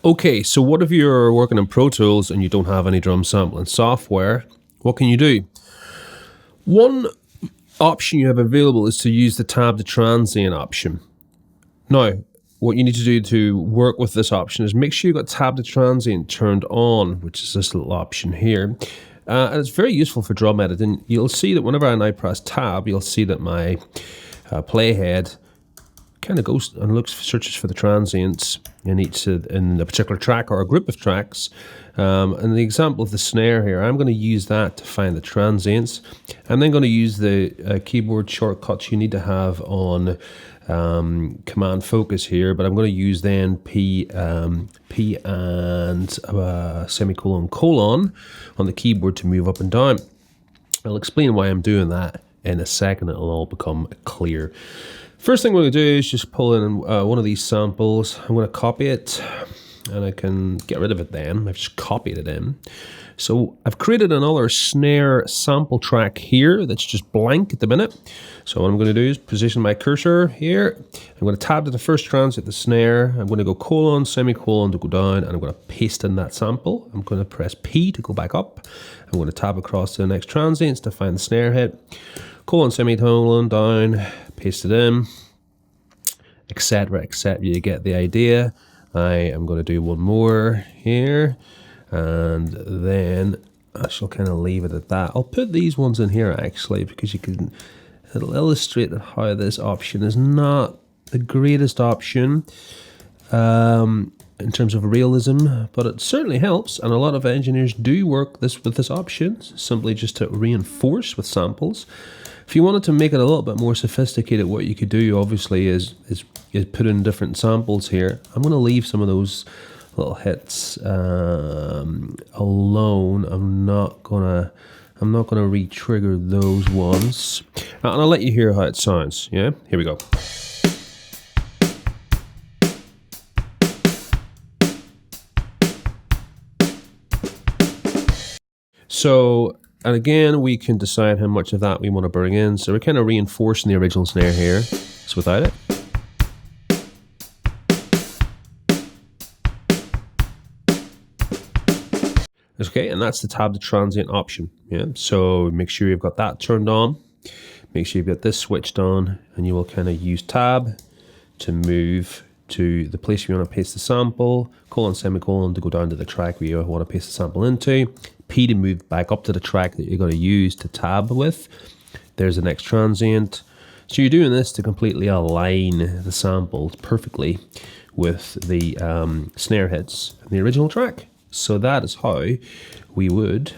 Okay, so what if you're working in Pro Tools and you don't have any drum sampling software? What can you do? One option you have available is to use the tab to transient option. Now, what you need to do to work with this option is make sure you've got tab to transient turned on, which is this little option here. And it's very useful for drum editing. You'll see that whenever I now press tab, you'll see that my playhead kind of goes and searches for the transients in a particular track or a group of tracks. And the example of the snare here, I'm going to use that to find the transients. I'm then going to use the keyboard shortcuts you need to have on command focus here, but I'm going to use then P and semicolon colon on the keyboard to move up and down. I'll explain why I'm doing that in a second. It'll all become clear. First thing we're going to do is just pull in one of these samples. I'm going to copy it, and I can get rid of it then. I've just copied it in. So I've created another snare sample track here that's just blank at the minute. So what I'm going to do is position my cursor here. I'm going to tab to the first transient, the snare. I'm going to go colon, semicolon to go down, and I'm going to paste in that sample. I'm going to press P to go back up. I'm going to tab across to the next transients to find the snare hit. Colon, semicolon, down, paste it in, etc., etc. You get the idea. I am going to do one more here, and then I shall kind of leave it at that. I'll put these ones in here actually, because it'll illustrate how this option is not the greatest option in terms of realism, but it certainly helps, and a lot of engineers do work with this option simply just to reinforce with samples. If you wanted to make it a little bit more sophisticated, what you could do obviously is put in different samples here. I'm going to leave some of those little hits alone. I'm not gonna re-trigger those ones, and I'll let you hear how it sounds. Yeah, here we go. So, and again, we can decide how much of that we want to bring in. So we're kind of reinforcing the original snare here. So without it. Okay, and that's the tab to transient option. Yeah, so make sure you've got that turned on. Make sure you've got this switched on, and you will kind of use tab to move to the place you want to paste the sample, colon, semicolon to go down to the track where you want to paste the sample into, P to move back up to the track that you're going to use to tab with. There's the next transient. So you're doing this to completely align the samples perfectly with the snare hits in the original track. So that is how we would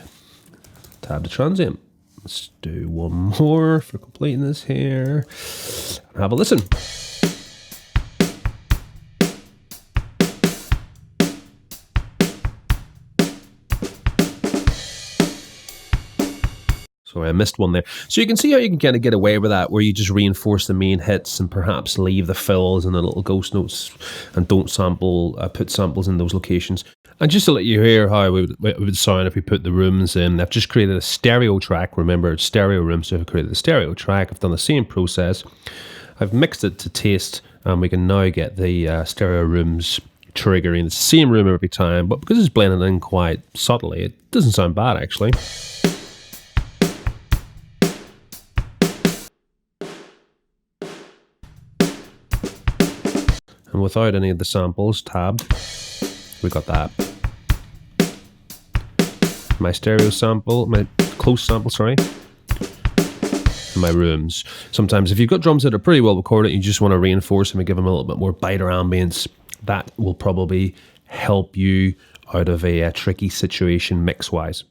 tab the transient. Let's do one more for completing this here. Have a listen. So I missed one there. So you can see how you can kind of get away with that, where you just reinforce the main hits and perhaps leave the fills and the little ghost notes and don't sample, put samples in those locations. And just to let you hear how it would sound if we put the rooms in, I've just created a stereo track. Remember, it's stereo room, so I've created a stereo track. I've done the same process. I've mixed it to taste, and we can now get the stereo rooms triggering. It's the same room every time, but because it's blended in quite subtly, it doesn't sound bad actually. And without any of the samples tabbed, we got that. My stereo sample, my close sample, sorry, and my rooms. Sometimes if you've got drums that are pretty well recorded, you just want to reinforce them and give them a little bit more bite or ambience, that will probably help you out of a tricky situation mix-wise.